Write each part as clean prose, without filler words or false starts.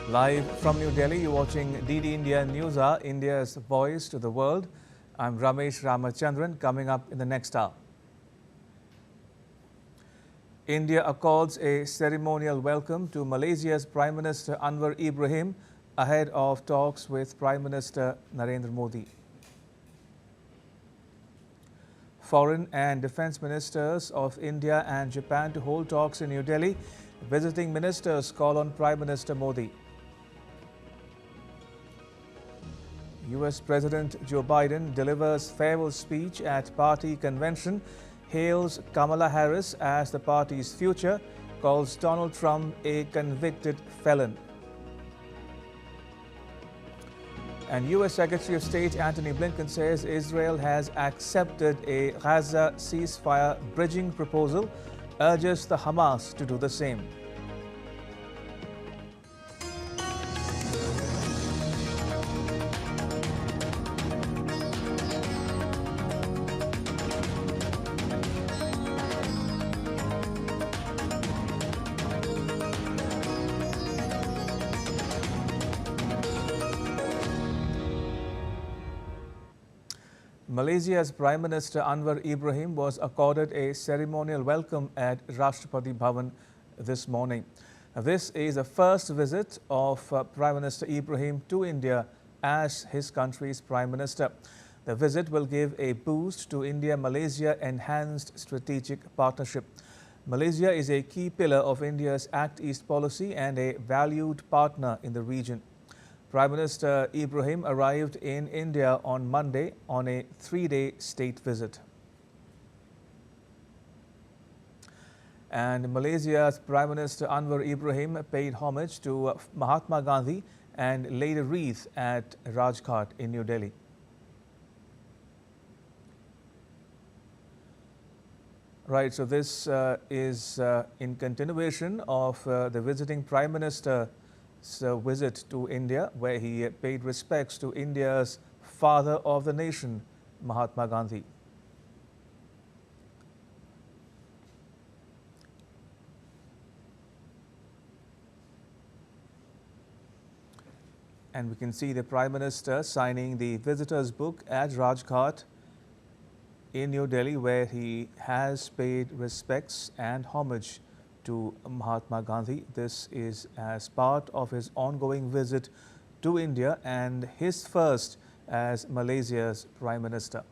Live from New Delhi, you're watching DD India News Hour, India's voice to the world. I'm Ramesh Ramachandran. Coming up in the next hour. India accords a ceremonial welcome to Malaysia's Prime Minister Anwar Ibrahim ahead of talks with Prime Minister Narendra Modi. Foreign and Defence Ministers of India and Japan to hold talks in New Delhi. Visiting ministers call on Prime Minister Modi. US President Joe Biden delivers farewell speech at party convention, hails Kamala Harris as the party's future, calls Donald Trump a convicted felon. And US Secretary of State Antony Blinken says Israel has accepted a Gaza ceasefire bridging proposal, urges the Hamas to do the same. Malaysia's Prime Minister Anwar Ibrahim was accorded a ceremonial welcome at Rashtrapati Bhavan this morning. This is the first visit of Prime Minister Ibrahim to India as his country's Prime Minister. The visit will give a boost to India-Malaysia enhanced strategic partnership. Malaysia is a key pillar of India's Act East policy and a valued partner in the region. Prime Minister Ibrahim arrived in India on Monday on a three-day state visit. And Malaysia's Prime Minister Anwar Ibrahim paid homage to Mahatma Gandhi and laid a wreath at Rajghat in New Delhi. Right, so this is in continuation of the visiting Prime Minister's visit to India, where he paid respects to India's father of the nation, Mahatma Gandhi. And we can see the Prime Minister signing the visitor's book at Rajghat in New Delhi, where he has paid respects and homage to Mahatma Gandhi. This is as part of his ongoing visit to India and his first as Malaysia's Prime Minister.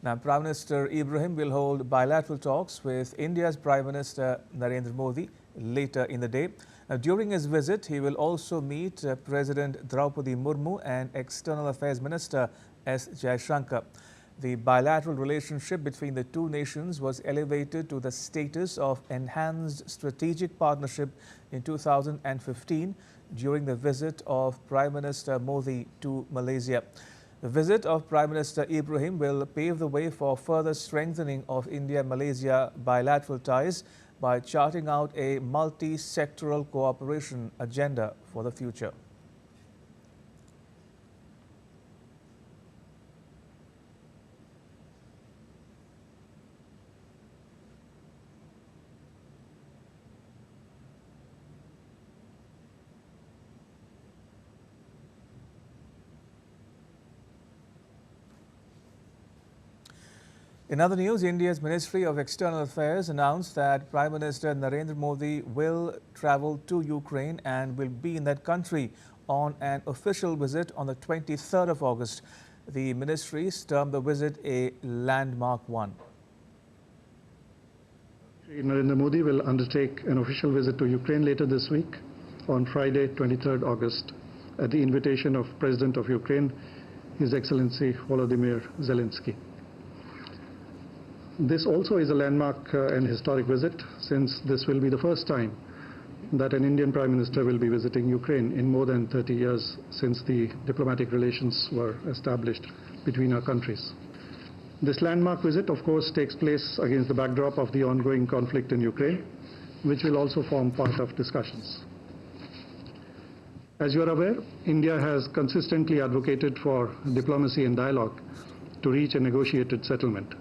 Now, Prime Minister Ibrahim will hold bilateral talks with India's Prime Minister Narendra Modi later in the day. During his visit, he will also meet President Draupadi Murmu and External Affairs Minister S. Jaishankar. The bilateral relationship between the two nations was elevated to the status of enhanced strategic partnership in 2015 during the visit of Prime Minister Modi to Malaysia. The visit of Prime Minister Ibrahim will pave the way for further strengthening of India-Malaysia bilateral ties by charting out a multi-sectoral cooperation agenda for the future. In other news, India's Ministry of External Affairs announced that Prime Minister Narendra Modi will travel to Ukraine and will be in that country on an official visit on the 23rd of August. The ministry termed the visit a landmark one. Narendra Modi will undertake an official visit to Ukraine later this week on Friday, 23rd August, at the invitation of President of Ukraine, His Excellency Volodymyr Zelensky. This also is a landmark and historic visit, since this will be the first time that an Indian Prime Minister will be visiting Ukraine in more than 30 years since the diplomatic relations were established between our countries. This landmark visit, of course, takes place against the backdrop of the ongoing conflict in Ukraine, which will also form part of discussions. As you are aware, India has consistently advocated for diplomacy and dialogue to reach a negotiated settlement.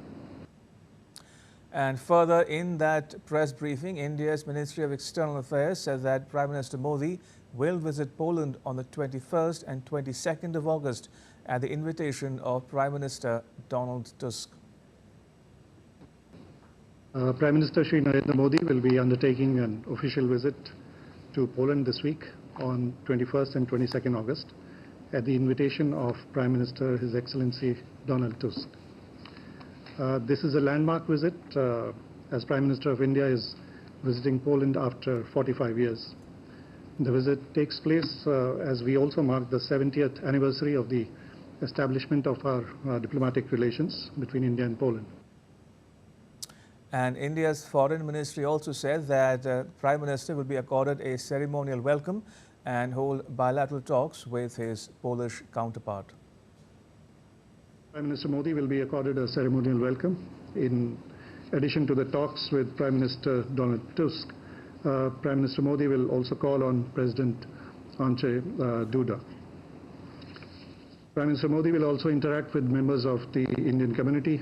And further, in that press briefing, India's Ministry of External Affairs said that Prime Minister Modi will visit Poland on the 21st and 22nd of August at the invitation of Prime Minister Donald Tusk. Prime Minister Shri Narendra Modi will be undertaking an official visit to Poland this week on 21st and 22nd August at the invitation of Prime Minister His Excellency Donald Tusk. This is a landmark visit as Prime Minister of India is visiting Poland after 45 years. The visit takes place as we also mark the 70th anniversary of the establishment of our diplomatic relations between India and Poland. And India's Foreign Ministry also said that Prime Minister will be accorded a ceremonial welcome and hold bilateral talks with his Polish counterpart. Prime Minister Modi will be accorded a ceremonial welcome in addition to the talks with Prime Minister Donald Tusk. Prime Minister Modi will also call on President Andrzej Duda. Prime Minister Modi will also interact with members of the Indian community,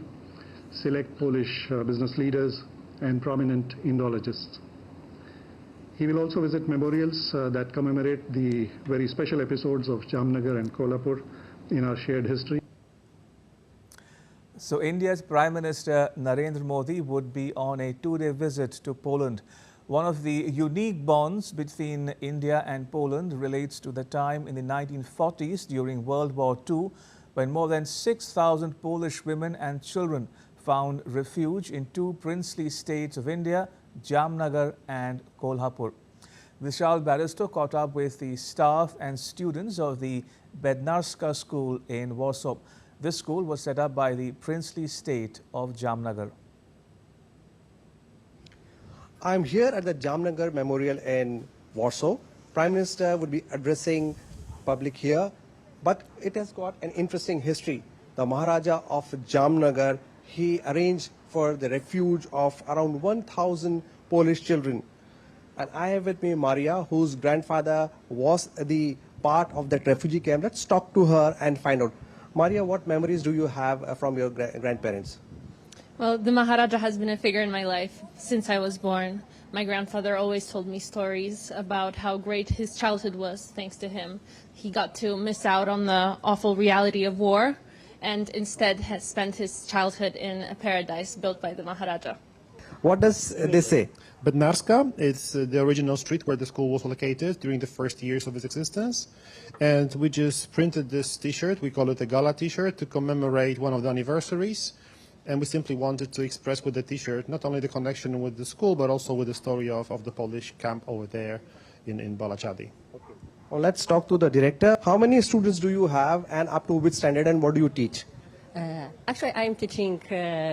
select Polish business leaders and prominent Indologists. He will also visit memorials that commemorate the very special episodes of Jamnagar and Kolhapur in our shared history. So India's Prime Minister Narendra Modi would be on a two-day visit to Poland. One of the unique bonds between India and Poland relates to the time in the 1940s during World War II when more than 6,000 Polish women and children found refuge in two princely states of India, Jamnagar and Kolhapur. Vishal Barrister caught up with the staff and students of the Bednarska school in Warsaw. This school was set up by the princely state of Jamnagar. I'm here at the Jamnagar Memorial in Warsaw. Prime Minister would be addressing public here, but it has got an interesting history. The Maharaja of Jamnagar, he arranged for the refuge of around 1,000 Polish children. And I have with me Maria, whose grandfather was the part of that refugee camp. Let's talk to her and find out. Maria, what memories do you have from your grandparents? Well, the Maharaja has been a figure in my life since I was born. My grandfather always told me stories about how great his childhood was thanks to him. He got to miss out on the awful reality of war and instead has spent his childhood in a paradise built by the Maharaja. What does this say? Bednarska is the original street where the school was located during the first years of its existence. And we just printed this t-shirt, we call it a gala t-shirt, to commemorate one of the anniversaries. And we simply wanted to express with the t-shirt not only the connection with the school, but also with the story of the Polish camp over there in Balachady. Okay. Well, let's talk to the director. How many students do you have and up to which standard and what do you teach? Actually, I'm teaching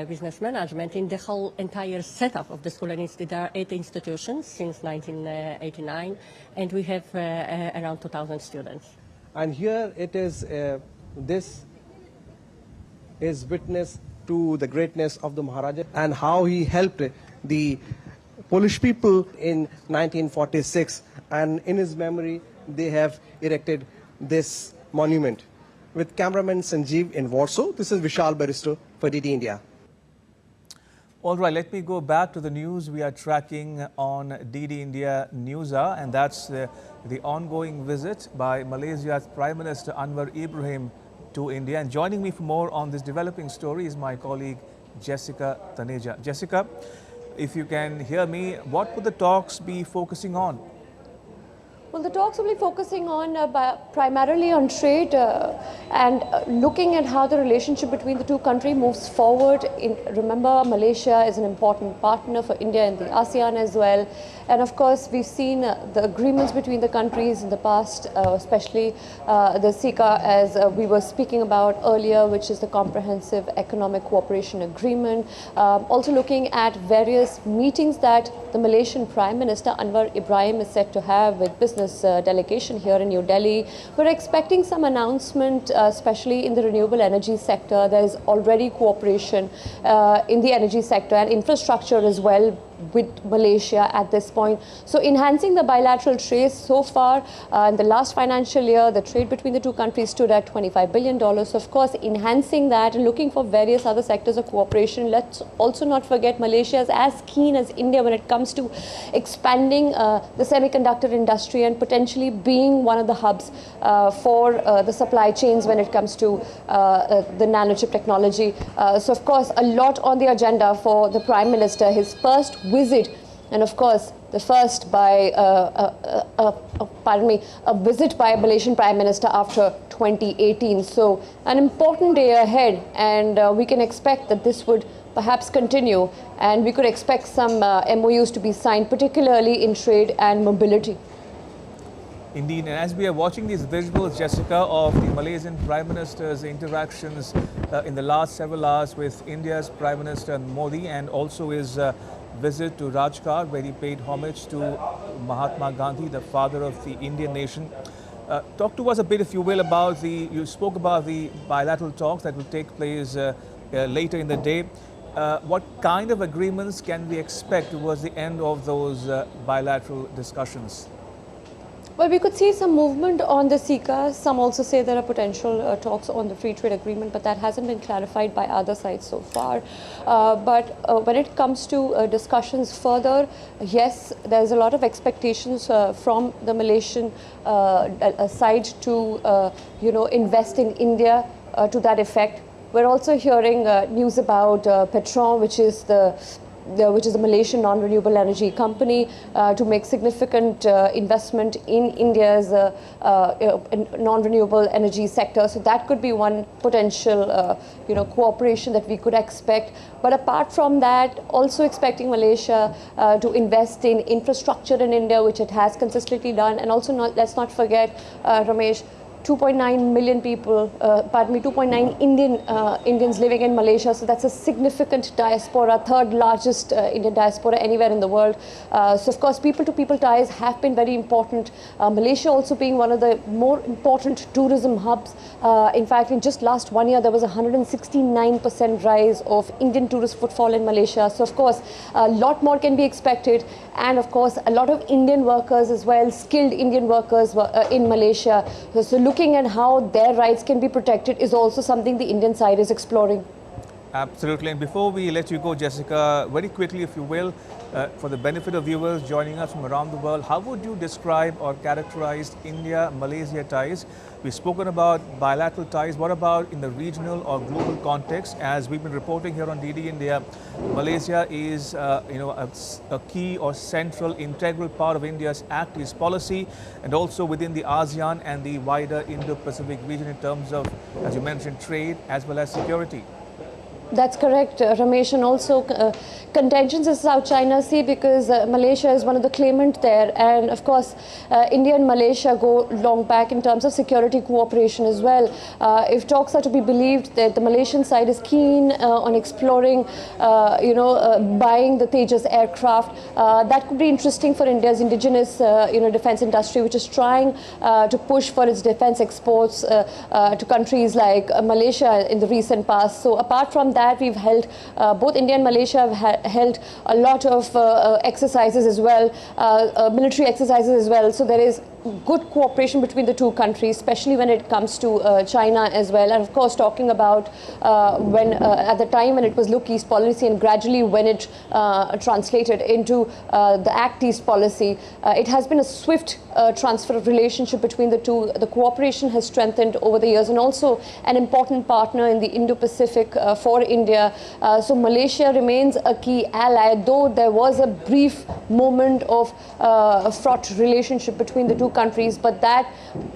business management in the whole entire setup of the school, and there are 8 institutions since 1989, and we have around 2,000 students. And here it is, this is witness to the greatness of the Maharaja and how he helped the Polish people in 1946, and in his memory they have erected this monument. With cameraman Sanjeev in Warsaw, this is Vishal Barrister for DD India. All right, let me go back to the news we are tracking on DD India News Hour, and that's the ongoing visit by Malaysia's Prime Minister Anwar Ibrahim to India. And joining me for more on this developing story is my colleague Jessica Taneja. Jessica, if you can hear me, what would the talks be focusing on? Well, the talks will be focusing on primarily on trade and looking at how the relationship between the two countries moves forward. Remember, Malaysia is an important partner for India in the ASEAN as well. And of course, we've seen the agreements between the countries in the past, especially the CECA, as we were speaking about earlier, which is the Comprehensive Economic Cooperation Agreement. Also looking at various meetings that the Malaysian Prime Minister Anwar Ibrahim is set to have with business delegation here in New Delhi. We're expecting some announcement, especially in the renewable energy sector. There is already cooperation in the energy sector and infrastructure as well with Malaysia at this point. So enhancing the bilateral trade so far, in the last financial year, the trade between the two countries stood at $25 billion. So of course, enhancing that and looking for various other sectors of cooperation. Let's also not forget Malaysia is as keen as India when it comes to expanding the semiconductor industry and potentially being one of the hubs for the supply chains when it comes to the nanochip technology. So of course, a lot on the agenda for the Prime Minister, his first visit, and of course, the first by, a visit by a Malaysian Prime Minister after 2018. So an important day ahead, and we can expect that this would perhaps continue, and we could expect some MOUs to be signed, particularly in trade and mobility. Indeed, and as we are watching these visuals, Jessica, of the Malaysian Prime Minister's interactions in the last several hours with India's Prime Minister Modi, and also his visit to Rajghat, where he paid homage to Mahatma Gandhi, the father of the Indian nation. Talk to us a bit, if you will, about you spoke about the bilateral talks that will take place later in the day. What kind of agreements can we expect towards the end of those bilateral discussions? Well, we could see some movement on the CICA. Some also say there are potential talks on the free trade agreement, but that hasn't been clarified by either side so far. But when it comes to discussions further, yes, there's a lot of expectations from the Malaysian side to, invest in India to that effect. We're also hearing news about Petron, which is the Malaysian non-renewable energy company, to make significant investment in India's non-renewable energy sector. So that could be one potential, cooperation that we could expect. But apart from that, also expecting Malaysia to invest in infrastructure in India, which it has consistently done. And also, let's not forget, Ramesh, 2.9 million people, 2.9 Indians living in Malaysia. So that's a significant diaspora, third largest Indian diaspora anywhere in the world. So of course, people-to-people ties have been very important. Malaysia also being one of the more important tourism hubs. In fact, in just last 1 year, there was a 169% rise of Indian tourist footfall in Malaysia. So of course, a lot more can be expected. And of course, a lot of Indian workers as well, skilled Indian workers in Malaysia. So looking at how their rights can be protected is also something the Indian side is exploring. Absolutely. And before we let you go, Jessica, very quickly, if you will, for the benefit of viewers joining us from around the world, how would you describe or characterize India-Malaysia ties? We've spoken about bilateral ties. What about in the regional or global context? As we've been reporting here on DD India, Malaysia is, a key or central, integral part of India's Act East policy, and also within the ASEAN and the wider Indo-Pacific region in terms of, as you mentioned, trade as well as security. That's correct, Ramesh, and also contentions in South China Sea, because Malaysia is one of the claimants there, and of course India and Malaysia go long back in terms of security cooperation as well. If talks are to be believed, that the Malaysian side is keen on exploring, buying the Tejas aircraft. That could be interesting for India's indigenous, defense industry, which is trying to push for its defense exports to countries like Malaysia in the recent past. So apart from that, we've held, both India and Malaysia have held a lot of exercises as well, military exercises as well. So there is good cooperation between the two countries, especially when it comes to China as well. And of course, talking about when at the time when it was Look East policy, and gradually when it translated into the Act East policy, it has been a swift transfer of relationship between the two. The cooperation has strengthened over the years, and also an important partner in the Indo-Pacific for India. So Malaysia remains a key ally, though there was a brief moment of fraught relationship between the two countries, but that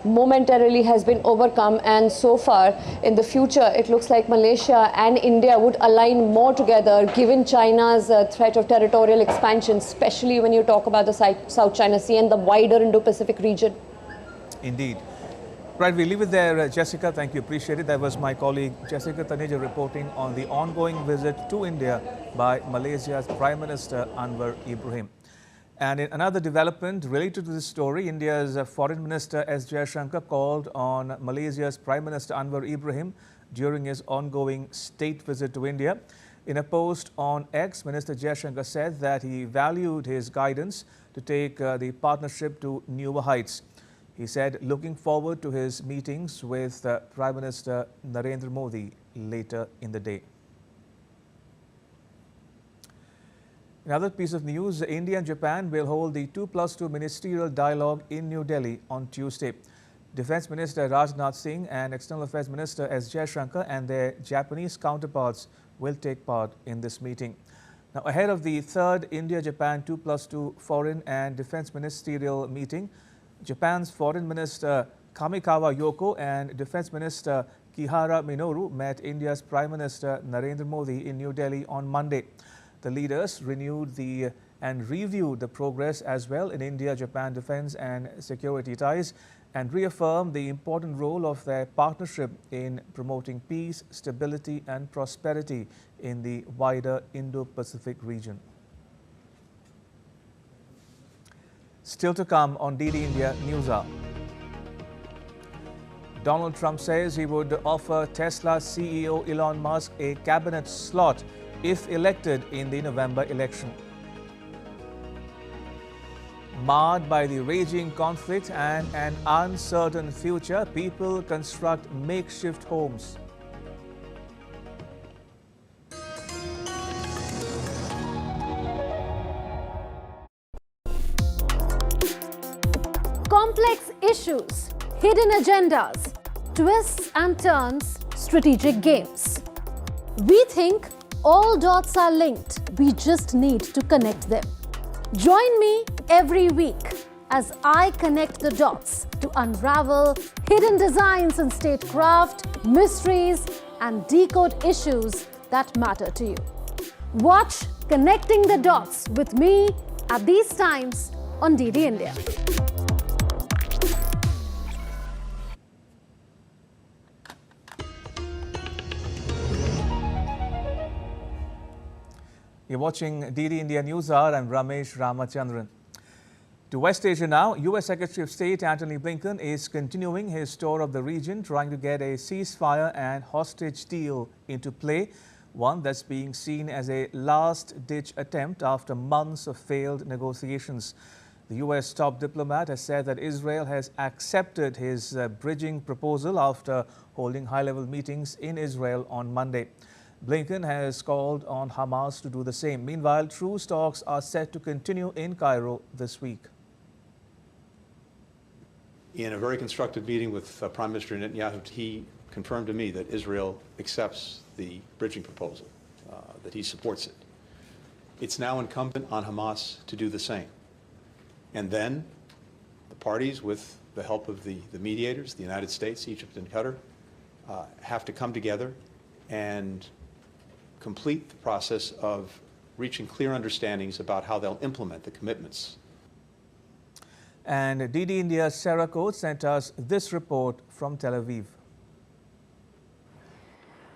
momentarily has been overcome, and so far in the future it looks like Malaysia and India would align more together, given China's threat of territorial expansion, especially when you talk about the South China Sea and the wider Indo-Pacific region. Indeed. Right, we leave it there, Jessica. Thank you, appreciate it. That was my colleague Jessica Taneja reporting on the ongoing visit to India by Malaysia's Prime Minister Anwar Ibrahim. And in another development related to this story, India's Foreign Minister S. Jaishankar called on Malaysia's Prime Minister Anwar Ibrahim during his ongoing state visit to India. In a post on X, Minister Jaishankar said that he valued his guidance to take the partnership to newer heights. He said looking forward to his meetings with Prime Minister Narendra Modi later in the day. Another piece of news, India and Japan will hold the 2+2 ministerial dialogue in New Delhi on Tuesday. Defence Minister Rajnath Singh and External Affairs Minister S. Jaishankar and their Japanese counterparts will take part in this meeting. Now, ahead of the third India-Japan 2+2 foreign and defence ministerial meeting, Japan's Foreign Minister Kamikawa Yoko and Defence Minister Kihara Minoru met India's Prime Minister Narendra Modi in New Delhi on Monday. The leaders renewed and reviewed the progress as well in India-Japan defence and security ties and reaffirmed the important role of their partnership in promoting peace, stability and prosperity in the wider Indo-Pacific region. Still to come on DD India News Hour. Donald Trump says he would offer Tesla CEO Elon Musk a cabinet slot if elected in the November election. Marred by the raging conflict and an uncertain future, people construct makeshift homes. Complex issues, hidden agendas, twists and turns, strategic games. We think all dots are linked. We just need to connect them. Join me every week as I connect the dots to unravel hidden designs in statecraft, mysteries, and decode issues that matter to you. Watch Connecting the Dots with me at these times on DD India. You're watching DD India News Hour. I'm Ramesh Ramachandran. To West Asia now, U.S. Secretary of State Antony Blinken is continuing his tour of the region, trying to get a ceasefire and hostage deal into play, one that's being seen as a last-ditch attempt after months of failed negotiations. The U.S. top diplomat has said that Israel has accepted his bridging proposal after holding high-level meetings in Israel on Monday. Blinken has called on Hamas to do the same. Meanwhile, truce talks are set to continue in Cairo this week. In a very constructive meeting with Prime Minister Netanyahu, he confirmed to me that Israel accepts the bridging proposal, that he supports it. It's now incumbent on Hamas to do the same. And then the parties, with the help of the mediators, the United States, Egypt, and Qatar, have to come together and complete the process of reaching clear understandings about how they'll implement the commitments. And DD India's Sarah Coates sent us this report from Tel Aviv.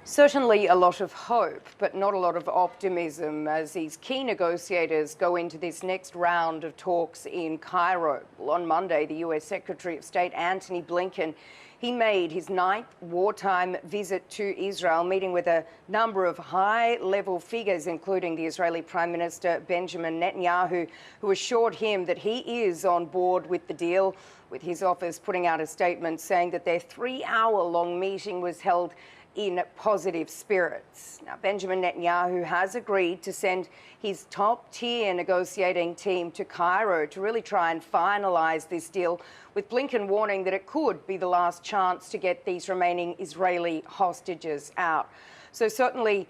Certainly a lot of hope, but not a lot of optimism as these key negotiators go into this next round of talks in Cairo. Well, on Monday, the U.S. Secretary of State Antony Blinken, he made his 9th wartime visit to Israel, meeting with a number of high-level figures, including the Israeli Prime Minister Benjamin Netanyahu, who assured him that he is on board with the deal, with his office putting out a statement saying that their 3-hour-long meeting was held in positive spirits. Now, Benjamin Netanyahu has agreed to send his top-tier negotiating team to Cairo to really try and finalise this deal, with Blinken warning that it could be the last chance to get these remaining Israeli hostages out. So certainly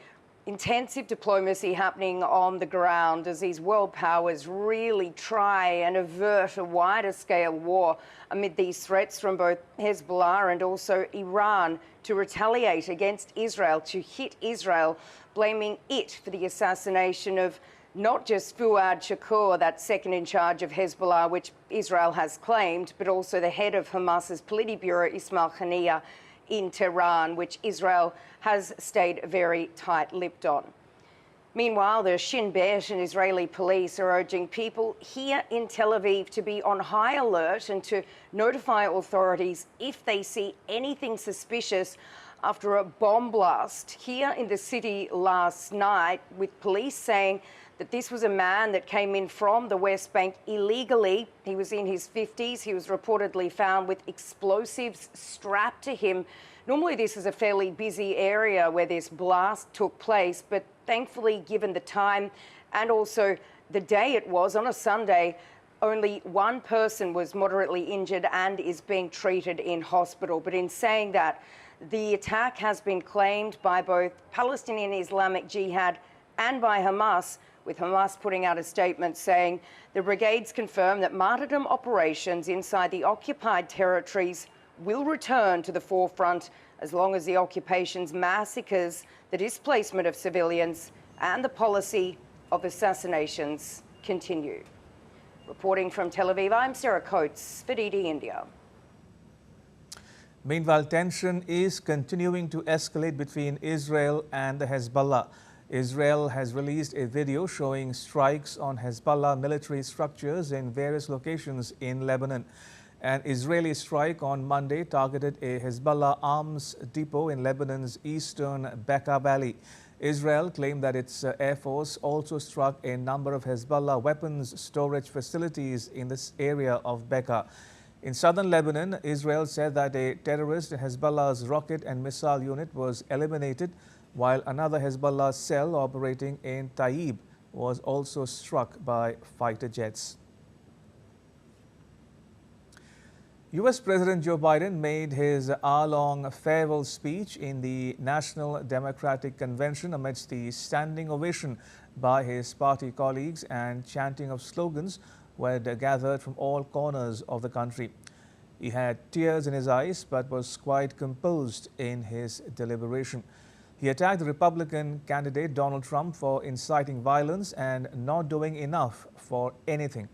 intensive diplomacy happening on the ground as these world powers really try and avert a wider scale war amid these threats from both Hezbollah and also Iran to retaliate against Israel, to hit Israel, blaming it for the assassination of not just Fuad Shakur, that second in charge of Hezbollah, which Israel has claimed, but also the head of Hamas's Politburo, Ismail Haniyeh, in Tehran, which Israel has stayed very tight-lipped on. Meanwhile, the Shin Bet and Israeli police are urging people here in Tel Aviv to be on high alert and to notify authorities if they see anything suspicious after a bomb blast here in the city last night, with police saying that this was a man that came in from the West Bank illegally. He was in his 50s. He was reportedly found with explosives strapped to him. Normally, this is a fairly busy area where this blast took place, but thankfully, given the time and also the day it was, on a Sunday, only one person was moderately injured and is being treated in hospital. But in saying that, the attack has been claimed by both Palestinian Islamic Jihad and by Hamas, with Hamas putting out a statement saying the brigades confirm that martyrdom operations inside the occupied territories will return to the forefront as long as the occupation's massacres, the displacement of civilians, and the policy of assassinations continue. Reporting from Tel Aviv, I'm Sarah Coates for DD India. Meanwhile, tension is continuing to escalate between Israel and the Hezbollah. Israel has released a video showing strikes on Hezbollah military structures in various locations in Lebanon. An Israeli strike on Monday targeted a Hezbollah arms depot in Lebanon's eastern Bekaa Valley. Israel claimed that its Air Force also struck a number of Hezbollah weapons storage facilities in this area of Bekaa. In southern Lebanon, Israel said that a terrorist in Hezbollah's rocket and missile unit was eliminated, while another Hezbollah cell operating in Taib was also struck by fighter jets. U.S. President Joe Biden made his hour-long farewell speech in the National Democratic Convention amidst the standing ovation by his party colleagues and chanting of slogans who had gathered from all corners of the country. He had tears in his eyes but was quite composed in his deliberation. He attacked the Republican candidate Donald Trump for inciting violence and not doing enough for anything.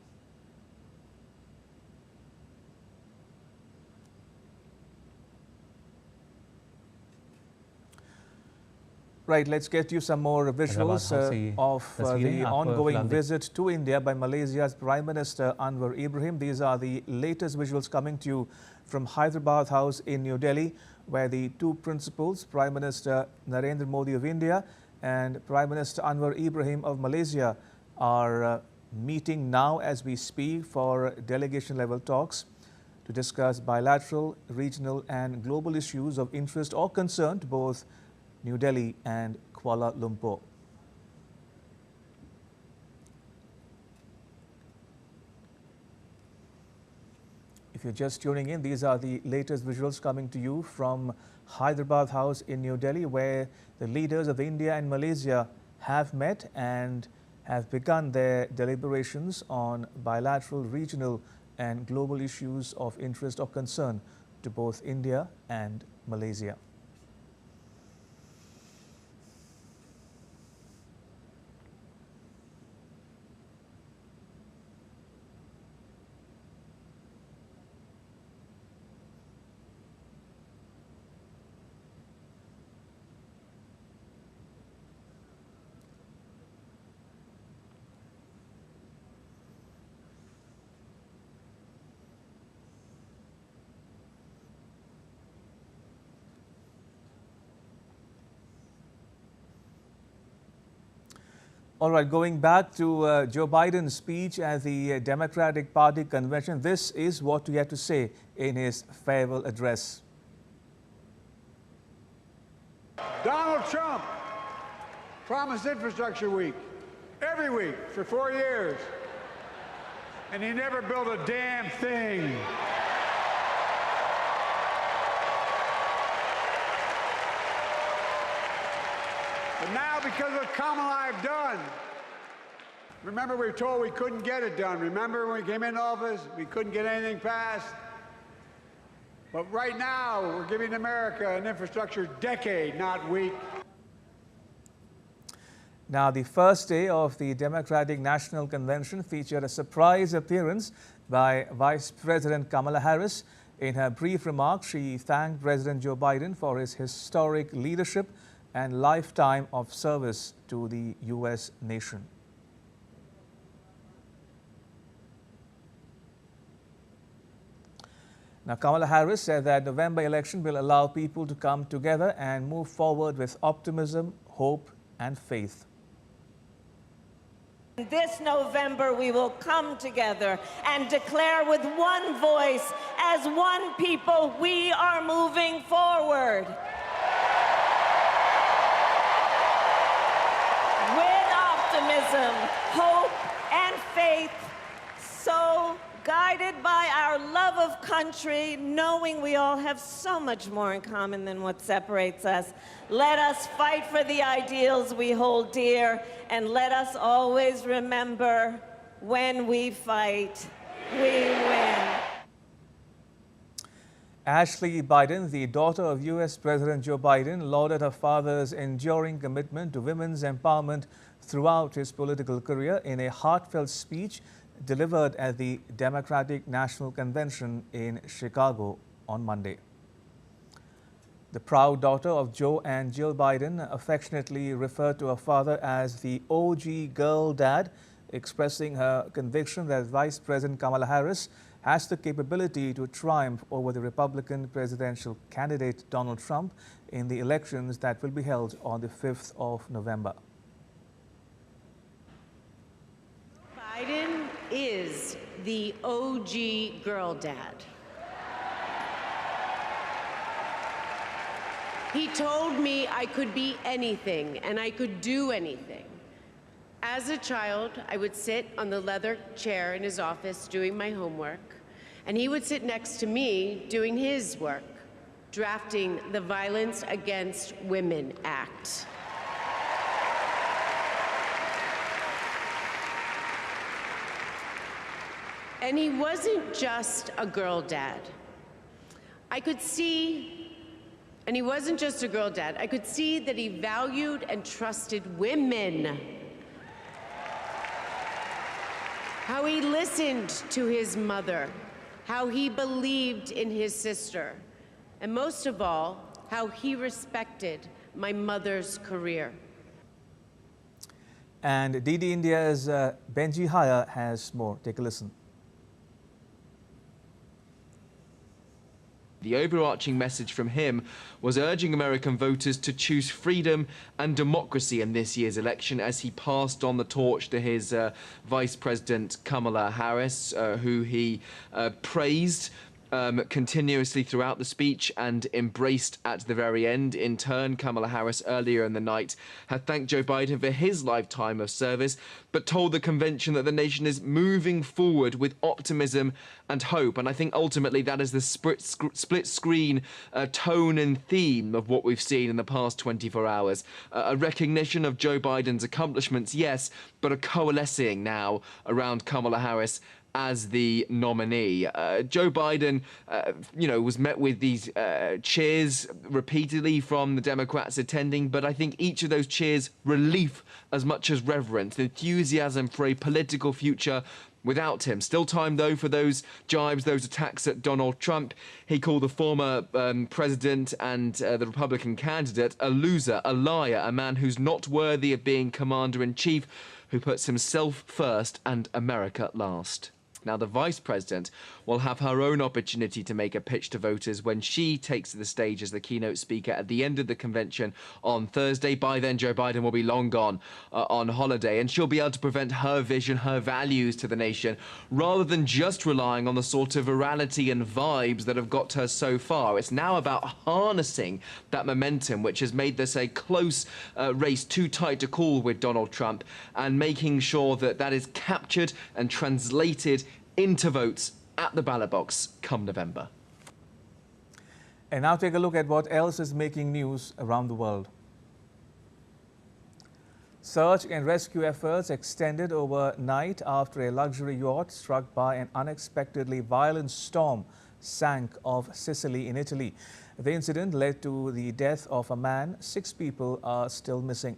Right, let's get you some more visuals of the ongoing visit to India by Malaysia's Prime Minister Anwar Ibrahim. These are the latest visuals coming to you from Hyderabad House in New Delhi, where the two principals, Prime Minister Narendra Modi of India and Prime Minister Anwar Ibrahim of Malaysia, are meeting now as we speak for delegation-level talks to discuss bilateral, regional and global issues of interest or concern to both New Delhi and Kuala Lumpur. If you're just tuning in, these are the latest visuals coming to you from Hyderabad House in New Delhi, where the leaders of India and Malaysia have met and have begun their deliberations on bilateral, regional and global issues of interest or concern to both India and Malaysia. All right, going back to Joe Biden's speech at the Democratic Party convention, this is what he had to say in his farewell address. Donald Trump promised infrastructure week, every week for 4 years, and he never built a damn thing. But now, because of Kamala, I've done. Remember, we were told we couldn't get it done. Remember when we came into office, we couldn't get anything passed? But right now, we're giving America an infrastructure decade, not week. Now, the first day of the Democratic National Convention featured a surprise appearance by Vice President Kamala Harris. In her brief remarks, she thanked President Joe Biden for his historic leadership and lifetime of service to the U.S. nation. Now, Kamala Harris said that November election will allow people to come together and move forward with optimism, hope, and faith. This November, we will come together and declare with one voice, as one people, we are moving forward. With optimism, hope, and faith, so guided by our love of country, knowing we all have so much more in common than what separates us. Let us fight for the ideals we hold dear, and let us always remember, when we fight, we win. Ashley Biden, the daughter of U.S. President Joe Biden, lauded her father's enduring commitment to women's empowerment throughout his political career in a heartfelt speech delivered at the Democratic National Convention in Chicago on Monday. The proud daughter of Joe and Jill Biden affectionately referred to her father as the OG girl dad, expressing her conviction that Vice President Kamala Harris has the capability to triumph over the Republican presidential candidate Donald Trump in the elections that will be held on the 5th of November. Biden is the OG girl dad. He told me I could be anything and I could do anything. As a child, I would sit on the leather chair in his office doing my homework, and he would sit next to me doing his work, drafting the Violence Against Women Act. And he wasn't just a girl dad. I could see, and he wasn't just a girl dad, I could see that he valued and trusted women. How he listened to his mother, how he believed in his sister, and most of all, how he respected my mother's career. And DD India's Benji Haya has more. Take a listen. The overarching message from him was urging American voters to choose freedom and democracy in this year's election, as he passed on the torch to his Vice President Kamala Harris, who he praised continuously throughout the speech and embraced at the very end. In turn, Kamala Harris earlier in the night had thanked Joe Biden for his lifetime of service, but told the convention that the nation is moving forward with optimism and hope. And I think ultimately that is the split screen tone and theme of what we've seen in the past 24 hours. A recognition of Joe Biden's accomplishments, yes, but a coalescing now around Kamala Harris as the nominee. Joe Biden, was met with these cheers repeatedly from the Democrats attending, but I think each of those cheers relief as much as reverence, enthusiasm for a political future without him. Still time, though, for those jibes, those attacks at Donald Trump. He called the former president and the Republican candidate a loser, a liar, a man who's not worthy of being commander-in-chief, who puts himself first and America last. Now, the vice president will have her own opportunity to make a pitch to voters when she takes the stage as the keynote speaker at the end of the convention on Thursday. By then, Joe Biden will be long gone on holiday, and she'll be able to present her vision, her values to the nation, rather than just relying on the sort of virality and vibes that have got her so far. It's now about harnessing that momentum, which has made this a close race, too tight to call with Donald Trump, and making sure that that is captured and translated into votes at the ballot box come November. And now take a look at what else is making news around the world. Search and rescue efforts extended overnight after a luxury yacht struck by an unexpectedly violent storm sank off Sicily in Italy. The incident led to the death of a man. 6 people are still missing.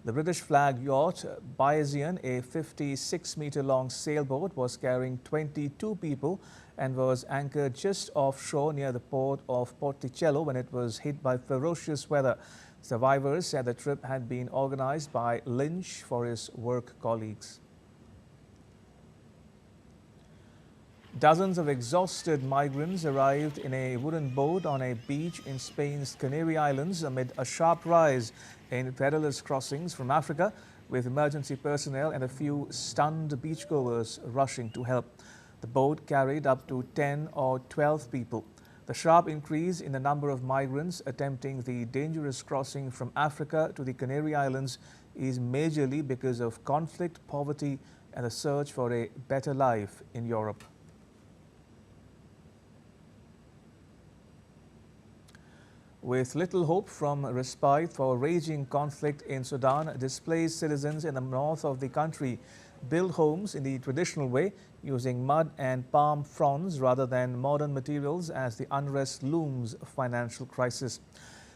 The British flag yacht Bayesian, a 56-meter-long sailboat, was carrying 22 people and was anchored just offshore near the port of Porticello when it was hit by ferocious weather. Survivors said the trip had been organized by Lynch for his work colleagues. Dozens of exhausted migrants arrived in a wooden boat on a beach in Spain's Canary Islands amid a sharp rise in perilous crossings from Africa, with emergency personnel and a few stunned beachgoers rushing to help. The boat carried up to 10 or 12 people. The sharp increase in the number of migrants attempting the dangerous crossing from Africa to the Canary Islands is majorly because of conflict, poverty, and the search for a better life in Europe. With little hope from respite for raging conflict in Sudan, displaced citizens in the north of the country build homes in the traditional way, using mud and palm fronds rather than modern materials as the unrest looms financial crisis.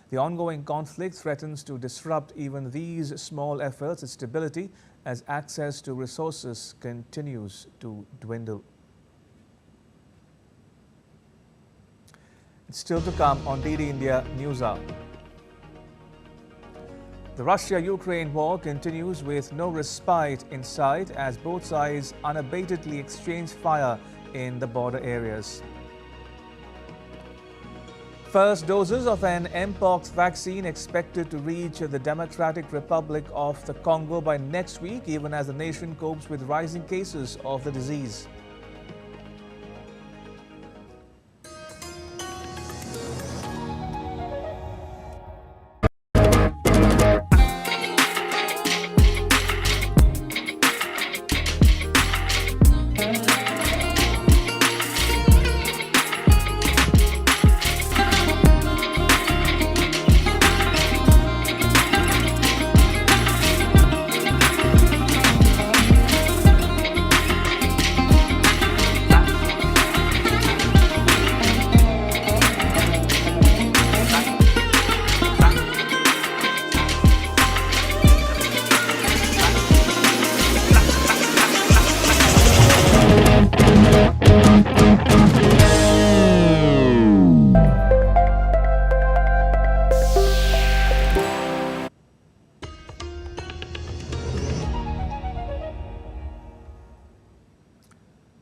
The ongoing conflict threatens to disrupt even these small efforts at stability as access to resources continues to dwindle. It's still to come on DD India News Hour. The Russia-Ukraine war continues with no respite in sight as both sides unabatedly exchange fire in the border areas. First doses of an Mpox vaccine expected to reach the Democratic Republic of the Congo by next week, even as the nation copes with rising cases of the disease.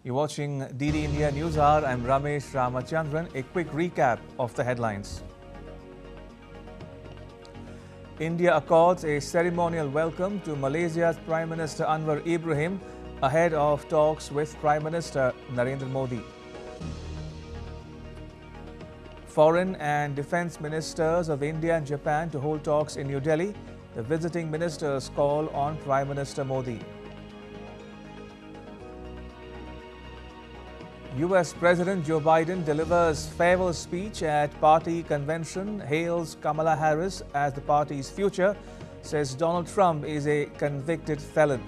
You're watching DD India News Hour. I'm Ramesh Ramachandran. A quick recap of the headlines. India accords a ceremonial welcome to Malaysia's Prime Minister Anwar Ibrahim ahead of talks with Prime Minister Narendra Modi. Foreign and Defence Ministers of India and Japan to hold talks in New Delhi. The visiting ministers call on Prime Minister Modi. US President Joe Biden delivers farewell speech at party convention, hails Kamala Harris as the party's future, says Donald Trump is a convicted felon.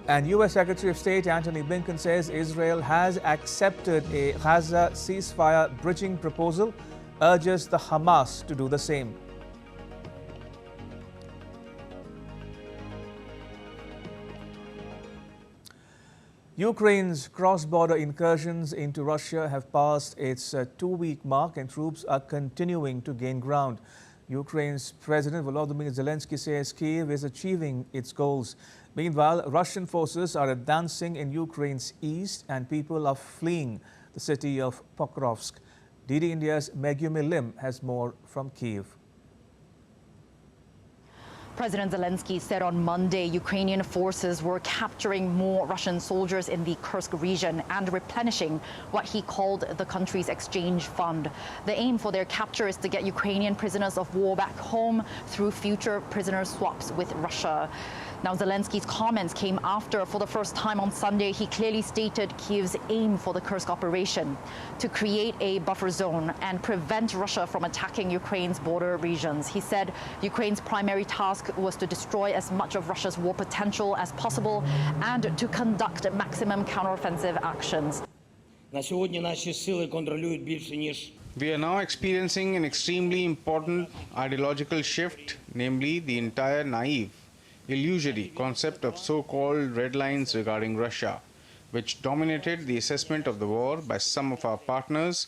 And US Secretary of State Antony Blinken says Israel has accepted a Gaza ceasefire bridging proposal, urges the Hamas to do the same. Ukraine's cross-border incursions into Russia have passed its two-week mark and troops are continuing to gain ground. Ukraine's President Volodymyr Zelensky says Kyiv is achieving its goals. Meanwhile, Russian forces are advancing in Ukraine's east and people are fleeing the city of Pokrovsk. DD India's Megumi Lim has more from Kyiv. President Zelensky said on Monday Ukrainian forces were capturing more Russian soldiers in the Kursk region and replenishing what he called the country's exchange fund. The aim for their capture is to get Ukrainian prisoners of war back home through future prisoner swaps with Russia. Now, Zelensky's comments came after, for the first time on Sunday, he clearly stated Kyiv's aim for the Kursk operation to create a buffer zone and prevent Russia from attacking Ukraine's border regions. He said Ukraine's primary task was to destroy as much of Russia's war potential as possible and to conduct maximum counteroffensive actions. We are now experiencing an extremely important ideological shift, namely the entire naive, illusory concept of so-called red lines regarding Russia. which dominated the assessment of the war by some of our partners,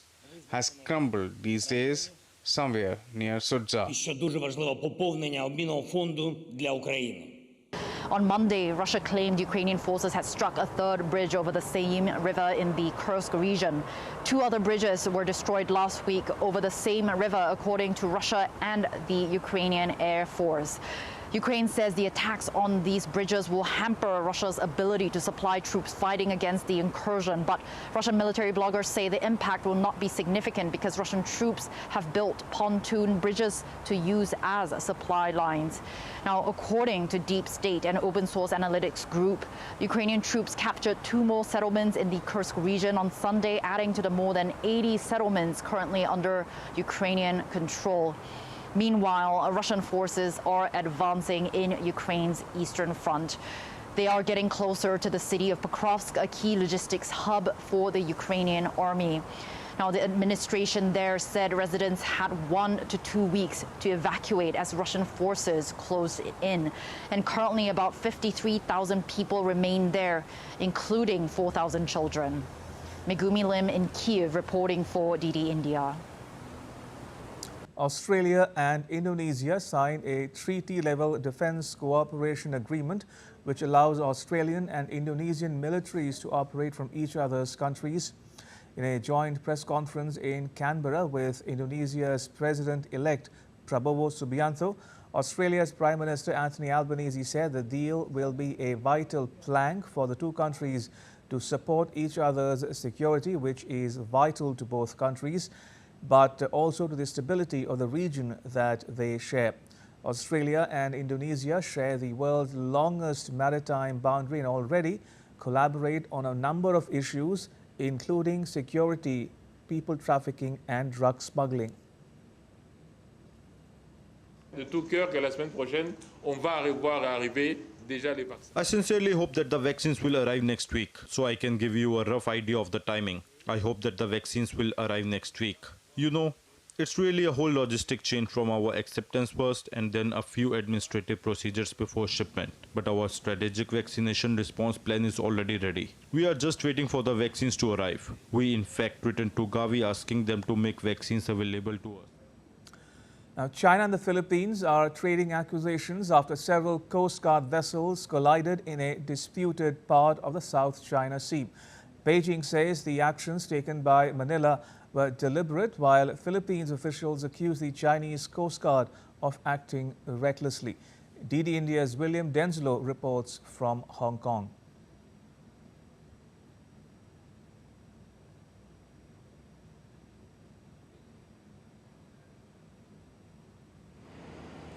has crumbled these days somewhere near Sudza. On Monday, Russia claimed Ukrainian forces had struck a third bridge over the same river in the Kursk region. 2 other bridges were destroyed last week over the same river, according to Russia and the Ukrainian Air Force. Ukraine says the attacks on these bridges will hamper Russia's ability to supply troops fighting against the incursion. But Russian military bloggers say the impact will not be significant because Russian troops have built pontoon bridges to use as supply lines. Now, according to Deep State and open source analytics group, Ukrainian troops captured 2 more settlements in the Kursk region on Sunday, adding to the more than 80 settlements currently under Ukrainian control. Meanwhile, Russian forces are advancing in Ukraine's eastern front. They are getting closer to the city of Pokrovsk, a key logistics hub for the Ukrainian army. Now, the administration there said residents had 1 to 2 weeks to evacuate as Russian forces closed in. And currently about 53,000 people remain there, including 4,000 children. Megumi Lim in Kiev reporting for DD India. Australia and Indonesia signed a treaty-level defence cooperation agreement which allows Australian and Indonesian militaries to operate from each other's countries. In a joint press conference in Canberra with Indonesia's President-elect Prabowo Subianto, Australia's Prime Minister Anthony Albanese said the deal will be a vital plank for the 2 countries to support each other's security, which is vital to both countries, but also to the stability of the region that they share. Australia and Indonesia share the world's longest maritime boundary and already collaborate on a number of issues, including security, people trafficking and drug smuggling. De tout cœur que la semaine prochaine, on va voir arriver déjà les vaccins. I sincerely hope that the vaccines will arrive next week, so I can give you a rough idea of the timing. I hope that the vaccines will arrive next week. You know, it's really a whole logistic chain from our acceptance first and then a few administrative procedures before shipment. But our strategic vaccination response plan is already ready. We are just waiting for the vaccines to arrive. We in fact written to Gavi asking them to make vaccines available to us. Now, China and the Philippines are trading accusations after several Coast Guard vessels collided in a disputed part of the South China Sea. Beijing says the actions taken by Manila were deliberate, while Philippines officials accuse the Chinese Coast Guard of acting recklessly. DD India's William Denslow reports from Hong Kong.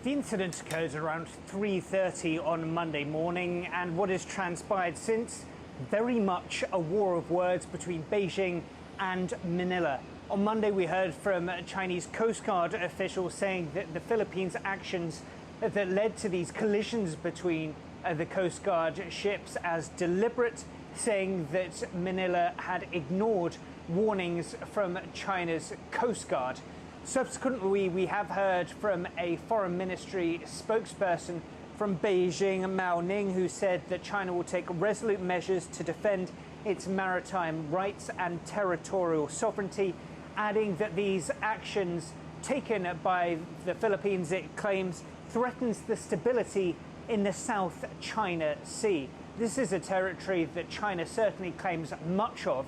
The incident occurred around 3:30 on Monday morning, and what has transpired since, very much a war of words between Beijing and Manila. On Monday, we heard from Chinese Coast Guard officials saying that the Philippines' actions that led to these collisions between the Coast Guard ships as deliberate, saying that Manila had ignored warnings from China's Coast Guard. Subsequently, we have heard from a foreign ministry spokesperson from Beijing, Mao Ning, who said that China will take resolute measures to defend its maritime rights and territorial sovereignty, adding that these actions taken by the Philippines, it claims, threatens the stability in the South China Sea. This is a territory that China certainly claims much of,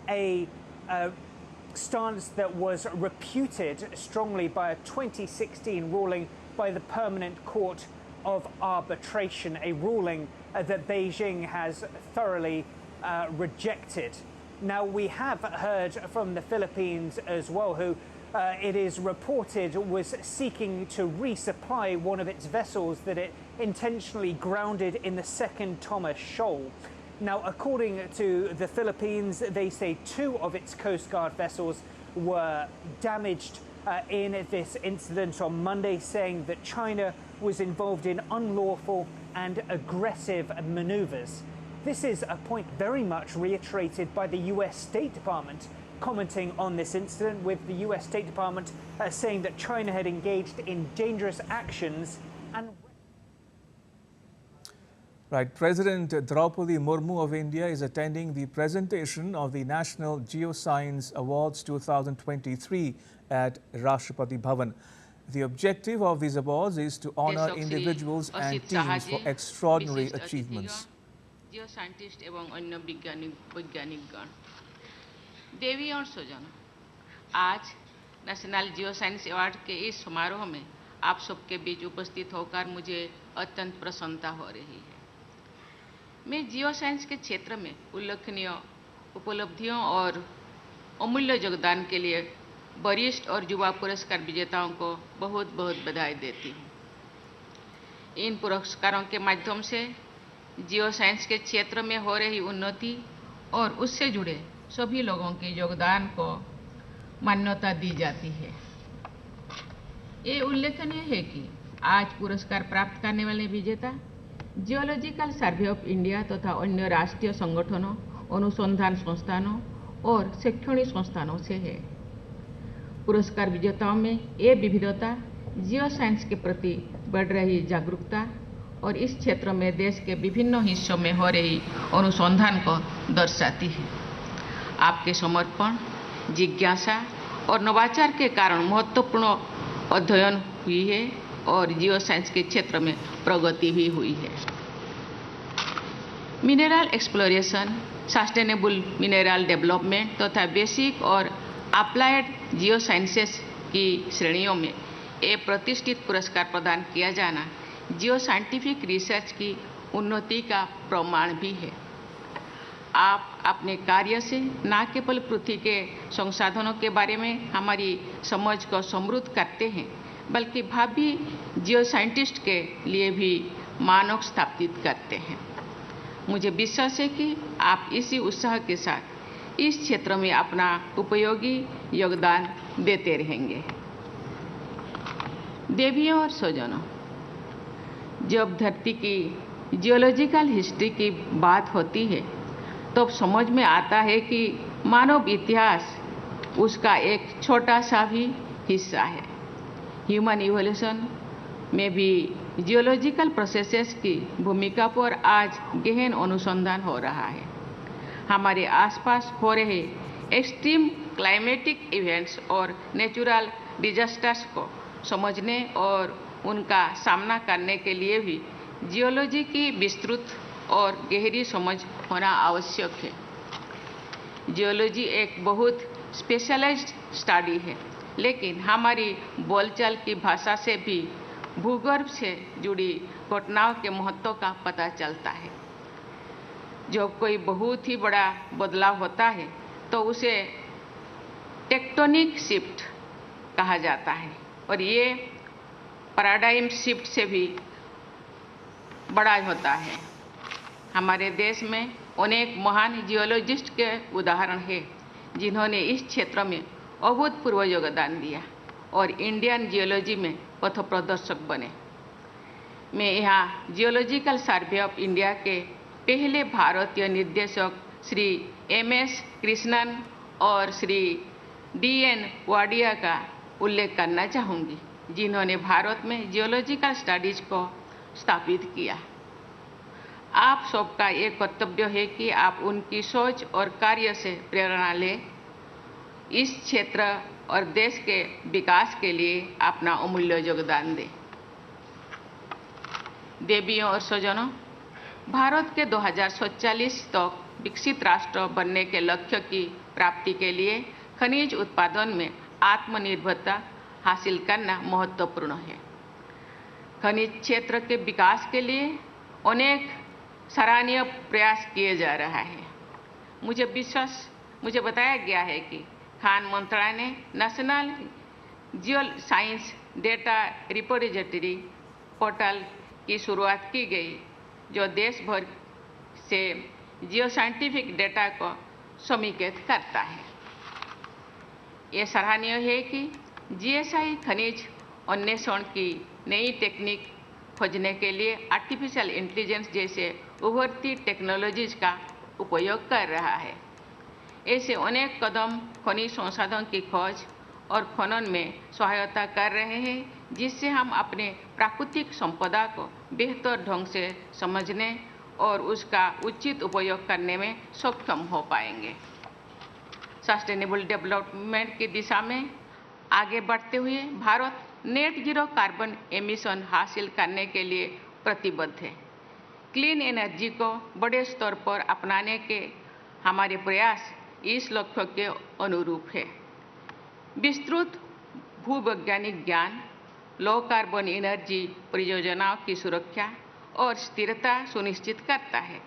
a stance that was reputed strongly by a 2016 ruling by the Permanent Court of Arbitration, a ruling that Beijing has thoroughly rejected. Now, we have heard from the Philippines as well, who it is reported was seeking to resupply one of its vessels that it intentionally grounded in the second Thomas Shoal. Now, according to the Philippines, they say 2 of its Coast Guard vessels were damaged in this incident on Monday, saying that China was involved in unlawful and aggressive maneuvers. This is a point very much reiterated by the US State Department, commenting on this incident, with the US State Department saying that China had engaged in dangerous actions and... Right, President Draupadi Murmu of India is attending the presentation of the National Geoscience Awards 2023 at Rashtrapati Bhavan. The objective of these awards is to honor individuals and teams for extraordinary achievements. Geoscientist एवं अन्य वैज्ञानिकगण, देवी और स्वजन, आज national geo science award के इस समारोह में आप सबके बीच उपस्थित होकर मुझे अत्यंत प्रसन्नता हो रही है। मैं जियो साइंस के क्षेत्र में उल्लेखनीय उपलब्धियों और अमूल्य योगदान के लिए वरिष्ठ और युवा पुरस्कार विजेताओं को बहुत बहुत बधाई देती हूँ। इन पुरस्कारों के माध्यम से जियो साइंस के क्षेत्र में हो रही उन्नति और उससे जुड़े सभी लोगों के योगदान को मान्यता दी जाती है। ये उल्लेखनीय है कि आज पुरस्कार प्राप्त करने वाले विजेता जियोलॉजिकल सर्वे ऑफ इंडिया तथा अन्य राष्ट्रीय संगठनों, अनुसंधान संस्थानों और शैक्षणिक संस्थानों से है। पुरस्कार विजेताओं में ये विविधता जियो साइंस के प्रति बढ़ रही जागरूकता और इस क्षेत्र में देश के विभिन्न हिस्सों में हो रही अनुसंधान को दर्शाती है। आपके समर्पण, जिज्ञासा और नवाचार के कारण महत्वपूर्ण अध्ययन हुई है और जियो साइंस के क्षेत्र में प्रगति भी हुई है। Mineral exploration, sustainable mineral development तथा बेसिक और अप्लाइड जियो साइंसेस की श्रेणियों में एक प्रतिष्ठित पुरस्कार प्रदान किया जाना जियो साइंटिफिक रिसर्च की उन्नति का प्रमाण भी है। आप अपने कार्य से न केवल पृथ्वी के संसाधनों के बारे में हमारी समझ को समृद्ध करते हैं, बल्कि भावी जियो साइंटिस्ट के लिए भी मानक स्थापित करते हैं। मुझे विश्वास है कि आप इसी उत्साह के साथ इस क्षेत्र में अपना उपयोगी योगदान देते रहेंगे। देवियों और स्वजनों, जब धरती की जियोलॉजिकल हिस्ट्री की बात होती है तो समझ में आता है कि मानव इतिहास उसका एक छोटा सा भी हिस्सा है। ह्यूमन इवोल्यूशन में भी जियोलॉजिकल प्रोसेसेस की भूमिका पर आज गहन अनुसंधान हो रहा है। हमारे आसपास हो रहे एक्सट्रीम क्लाइमेटिक इवेंट्स और नेचुरल डिजास्टर्स को समझने और उनका सामना करने के लिए भी जियोलॉजी की विस्तृत और गहरी समझ होना आवश्यक है। जियोलॉजी एक बहुत स्पेशलाइज्ड स्टडी है, लेकिन हमारी बोलचाल की भाषा से भी भूगर्भ से जुड़ी घटनाओं के महत्व का पता चलता है। जब कोई बहुत ही बड़ा बदलाव होता है तो उसे टेक्टोनिक शिफ्ट कहा जाता है और ये पैराडाइम शिफ्ट से भी बड़ा होता है। हमारे देश में अनेक महान जियोलॉजिस्ट के उदाहरण हैं जिन्होंने इस क्षेत्र में अभूतपूर्व योगदान दिया और इंडियन जियोलॉजी में पथप्रदर्शक बने। मैं यहाँ जियोलॉजिकल सर्वे ऑफ इंडिया के पहले भारतीय निर्देशक श्री MS कृष्णन और श्री DN वाडिया का उल्लेख करना चाहूँगी, जिन्होंने भारत में जियोलॉजिकल स्टडीज को स्थापित किया। आप सबका एक कर्तव्य है कि आप उनकी सोच और कार्य से प्रेरणा लें, इस क्षेत्र और देश के विकास के लिए अपना अमूल्य योगदान दें। देवियों और स्वजनों, भारत के 2047 तक विकसित राष्ट्र बनने के लक्ष्य की प्राप्ति के लिए खनिज उत्पादन में आत्मनिर्भरता हासिल करना महत्वपूर्ण है। खनिज क्षेत्र के विकास के लिए अनेक सराहनीय प्रयास किए जा रहा है। मुझे बताया गया है कि खान मंत्रालय ने national geo science data repository portal की शुरुआत की गई, जो देश भर से जियो साइंटिफिक डेटा को समेकित करता है। ये सराहनीय है कि GSI खनिज अन्वेषण की नई टेक्निक खोजने के लिए आर्टिफिशियल इंटेलिजेंस जैसे उभरती टेक्नोलॉजीज का उपयोग कर रहा है। ऐसे अनेक कदम खनिज संसाधन की खोज और खनन में सहायता कर रहे हैं, जिससे हम अपने प्राकृतिक संपदा को बेहतर ढंग से समझने और उसका उचित उपयोग करने में सक्षम हो पाएंगे। सस्टेनेबल डेवलपमेंट की दिशा में आगे बढ़ते हुए Bharat net zero carbon emission हासिल करने के लिए प्रतिबद्ध है। क्लीन एनर्जी को बड़े स्तर पर अपनाने के हमारे प्रयास इस लक्ष्य के अनुरूप है। विस्तृत भूवैज्ञानिक ज्ञान लो कार्बन एनर्जी परियोजनाओं की सुरक्षा और स्थिरता सुनिश्चित करता है।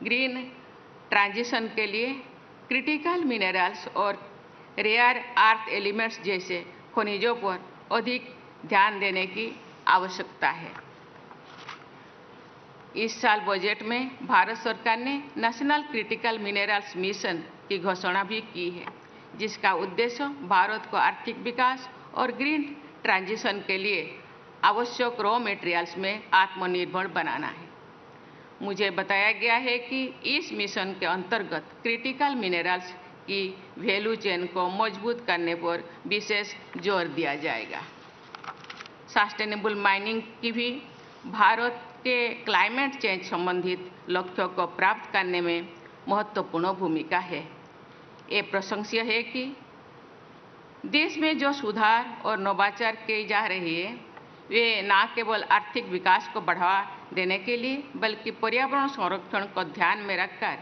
ग्रीन ट्रांजिशन के लिए क्रिटिकल मिनरल्स और रेयर अर्थ एलिमेंट्स जैसे खनिजों पर अधिक ध्यान देने की आवश्यकता है। इस साल बजट में भारत सरकार ने नेशनल क्रिटिकल मिनरल्स मिशन की घोषणा भी की है, जिसका उद्देश्य भारत को आर्थिक विकास और ग्रीन ट्रांजिशन के लिए आवश्यक रॉ मटेरियल्स में आत्मनिर्भर बनाना है। मुझे बताया गया है कि इस मिशन के अंतर्गत क्रिटिकल मिनरल्स की वैल्यू चेन को मजबूत करने पर विशेष जोर दिया जाएगा। सस्टेनेबल माइनिंग की भी भारत के क्लाइमेट चेंज संबंधित लक्ष्यों को प्राप्त करने में महत्वपूर्ण भूमिका है। ये प्रशंसनीय है कि देश में जो सुधार और नवाचार किए जा रहे हैं वे न केवल आर्थिक विकास को बढ़ावा देने के लिए बल्कि पर्यावरण संरक्षण को ध्यान में रखकर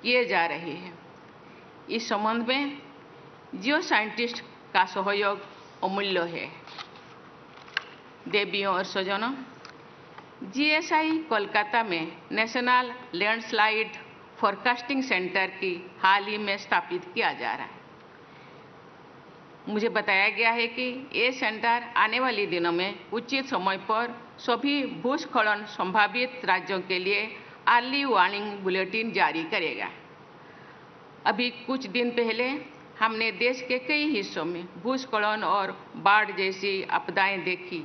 किए जा रहे हैं। इस संबंध में जियो साइंटिस्ट का सहयोग अमूल्य है। देवियों और स्वजनों, जीएसआई कोलकाता में नेशनल लैंडस्लाइड फोरकास्टिंग सेंटर की हाल ही में स्थापित किया जा रहा है। मुझे बताया गया है कि ये सेंटर आने वाले दिनों में उचित समय पर सभी भूस्खलन संभावित राज्यों के लिए अर्ली वार्निंग बुलेटिन जारी करेगा। अभी कुछ दिन पहले हमने देश के कई हिस्सों में भूस्खलन और बाढ़ जैसी आपदाएं देखी,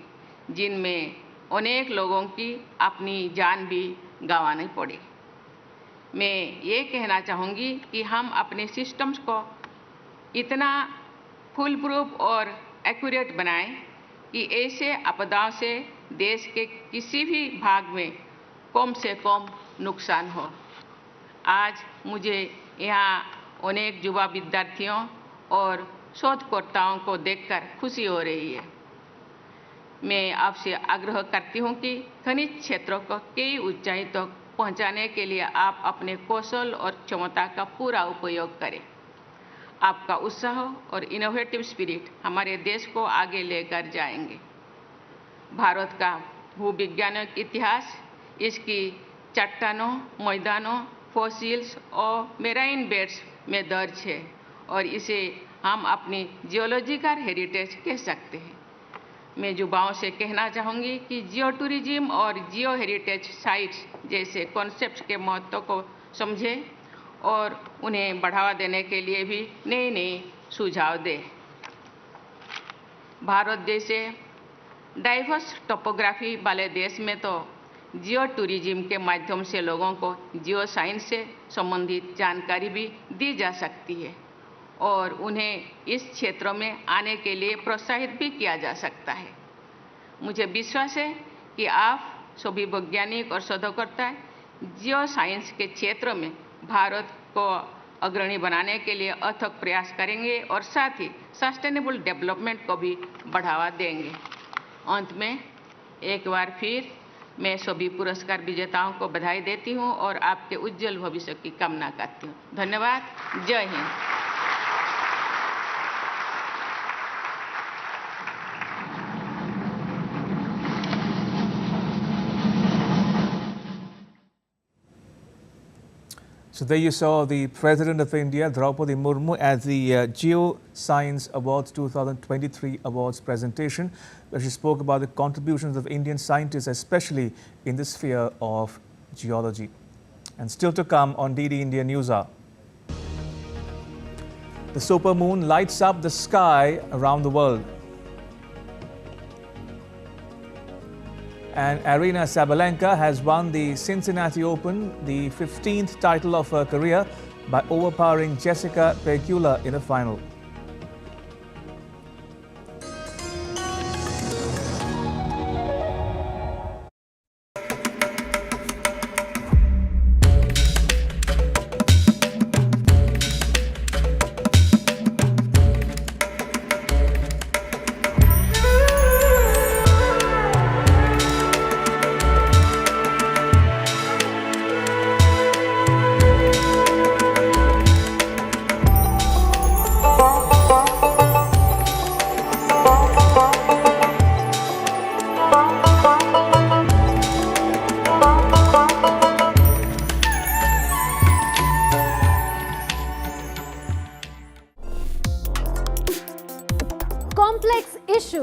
जिनमें अनेक लोगों की अपनी जान भी गंवानी पड़ी। मैं ये कहना चाहूँगी कि हम अपने सिस्टम्स को इतना फुल प्रूफ और एक्यूरेट बनाएं कि ऐसे आपदाओं से देश के किसी भी भाग में कम से कम नुकसान हो। आज मुझे यहाँ अनेक युवा विद्यार्थियों और शोधकर्ताओं को देखकर खुशी हो रही है। मैं आपसे आग्रह करती हूँ कि खनिज क्षेत्रों को कई ऊंचाई तक पहुँचाने के लिए आप अपने कौशल और क्षमता का पूरा उपयोग करें। आपका उत्साह और इनोवेटिव स्पिरिट हमारे देश को आगे लेकर जाएंगे। भारत का भूविज्ञानिक इतिहास इसकी चट्टानों, मैदानों, फॉसिल्स और मेराइन बेड्स में दर्ज है और इसे हम अपनी जियोलॉजिकल हेरिटेज कह सकते हैं। मैं युवाओं से कहना चाहूँगी कि जियो टूरिज्म और जियो हेरिटेज साइट्स जैसे कॉन्सेप्ट्स के महत्व को समझें और उन्हें बढ़ावा देने के लिए भी नए नए सुझाव दें। भारत जैसे डाइवर्स टोपोग्राफी वाले देश में तो जियो टूरिज्म के माध्यम से लोगों को जियो साइंस से संबंधित जानकारी भी दी जा सकती है और उन्हें इस क्षेत्रों में आने के लिए प्रोत्साहित भी किया जा सकता है। मुझे विश्वास है कि आप सभी वैज्ञानिक और शोधकर्ता जियो साइंस के क्षेत्र में भारत को अग्रणी बनाने के लिए अथक प्रयास करेंगे और साथ ही सस्टेनेबल डेवलपमेंट को भी बढ़ावा देंगे। अंत में एक बार फिर मैं सभी पुरस्कार विजेताओं को बधाई देती हूं और आपके उज्जवल भविष्य की कामना करती हूं। धन्यवाद। जय Hind. So there you saw the President of India, Draupadi Murmu, at the Geoscience Awards 2023 awards presentation, where she spoke about the contributions of Indian scientists, especially in the sphere of geology. And still to come on DD India News Hour. The supermoon lights up the sky around the world. And Aryna Sabalenka has won the Cincinnati Open, the 15th title of her career, by overpowering Jessica Pegula in a final.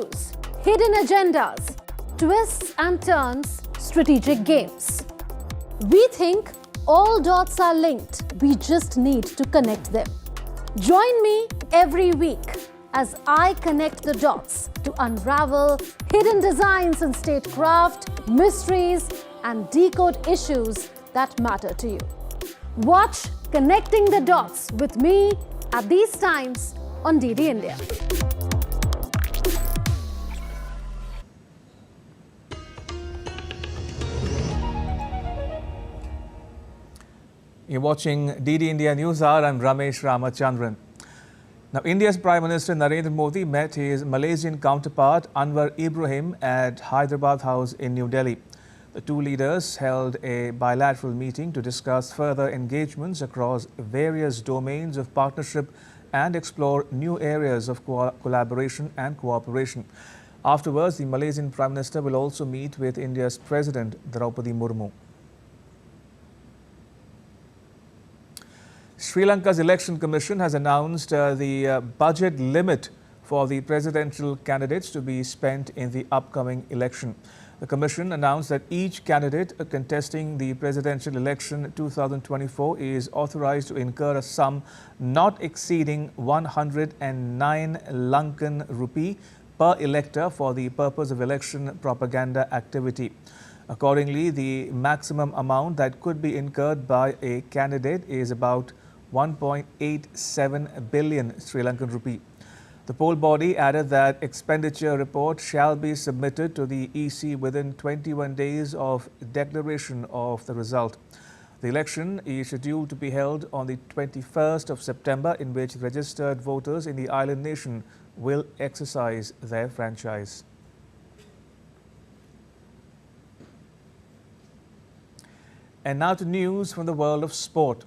issues, hidden agendas, twists and turns, strategic games. We think all dots are linked. We just need to connect them. Join me every week as I connect the dots to unravel hidden designs in statecraft, mysteries, and decode issues that matter to you. Watch Connecting the Dots with me at these times on DD India. You're watching DD India News Hour. I'm Ramesh Ramachandran. Now, India's Prime Minister Narendra Modi met his Malaysian counterpart Anwar Ibrahim at Hyderabad House in New Delhi. The two leaders held a bilateral meeting to discuss further engagements across various domains of partnership and explore new areas of collaboration and cooperation. Afterwards, the Malaysian Prime Minister will also meet with India's President Draupadi Murmu. Sri Lanka's Election Commission has announced the budget limit for the presidential candidates to be spent in the upcoming election. The Commission announced that each candidate contesting the presidential election 2024 is authorized to incur a sum not exceeding 109 Lankan rupee per elector for the purpose of election propaganda activity. Accordingly, the maximum amount that could be incurred by a candidate is about 1.87 billion Sri Lankan rupee. The poll body added that expenditure report shall be submitted to the EC within 21 days of declaration of the result. The election is scheduled to be held on the 21st of September, in which registered voters in the island nation will exercise their franchise. And now to news from the world of sport.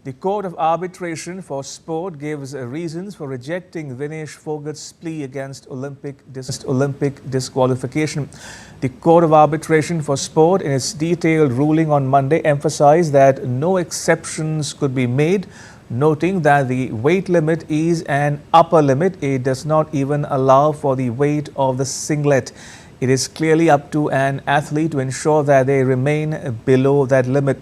The Court of Arbitration for Sport gives reasons for rejecting Vinesh Phogat's plea against Olympic disqualification. The Court of Arbitration for Sport, in its detailed ruling on Monday, emphasized that no exceptions could be made, noting that the weight limit is an upper limit. It does not even allow for the weight of the singlet. It is clearly up to an athlete to ensure that they remain below that limit.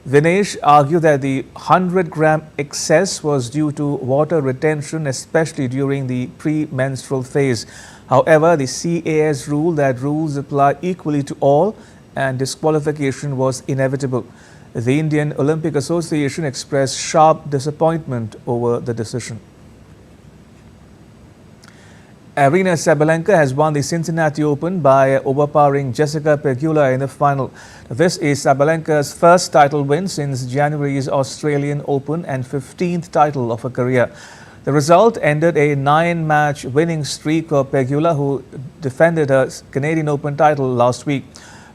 Vinesh argued that the 100-gram excess was due to water retention, especially during the premenstrual phase. However, the CAS ruled that rules apply equally to all and disqualification was inevitable. The Indian Olympic Association expressed sharp disappointment over the decision. Aryna Sabalenka has won the Cincinnati Open by overpowering Jessica Pegula in the final. This is Sabalenka's first title win since January's Australian Open and 15th title of her career. The result ended a 9-match winning streak for Pegula, who defended her Canadian Open title last week.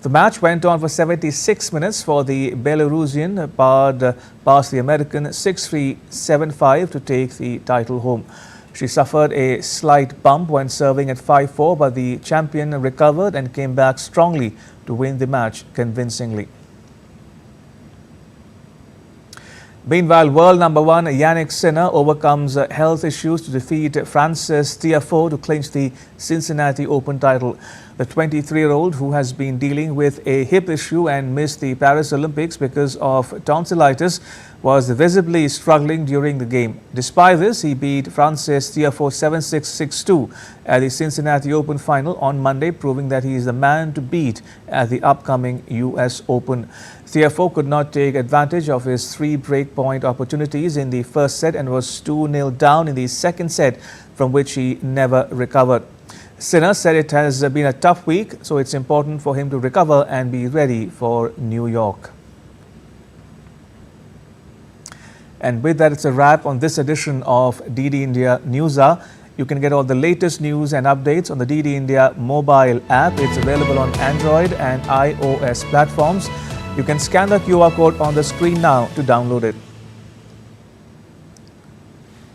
The match went on for 76 minutes for the Belarusian barred past the American 6-3, 7-5 to take the title home. She suffered a slight bump when serving at 5-4, but the champion recovered and came back strongly to win the match convincingly. Meanwhile, world number one Yannick Sinner overcomes health issues to defeat Frances Tiafoe to clinch the Cincinnati Open title. The 23-year-old, who has been dealing with a hip issue and missed the Paris Olympics because of tonsillitis, was visibly struggling during the game. Despite this, he beat Frances Tiafoe 7-6, 6-2 at the Cincinnati Open final on Monday, proving that he is the man to beat at the upcoming US Open. Tiafoe could not take advantage of his 3 breakpoint opportunities in the first set and was 2-0 down in the second set, from which he never recovered. Sinner said it has been a tough week, so it's important for him to recover and be ready for New York. And with that, it's a wrap on this edition of DD India News Hour. You can get all the latest news and updates on the DD India mobile app. It's available on Android and iOS platforms. You can scan the QR code on the screen now to download it.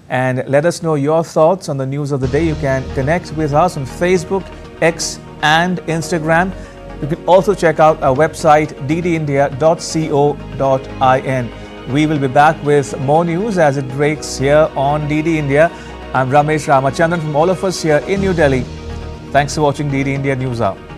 And let us know your thoughts on the news of the day. You can connect with us on Facebook, X and Instagram. You can also check out our website ddindia.co.in. We will be back with more news as it breaks here on DD India. I'm Ramesh Ramachandran from all of us here in New Delhi. Thanks for watching DD India News Hour.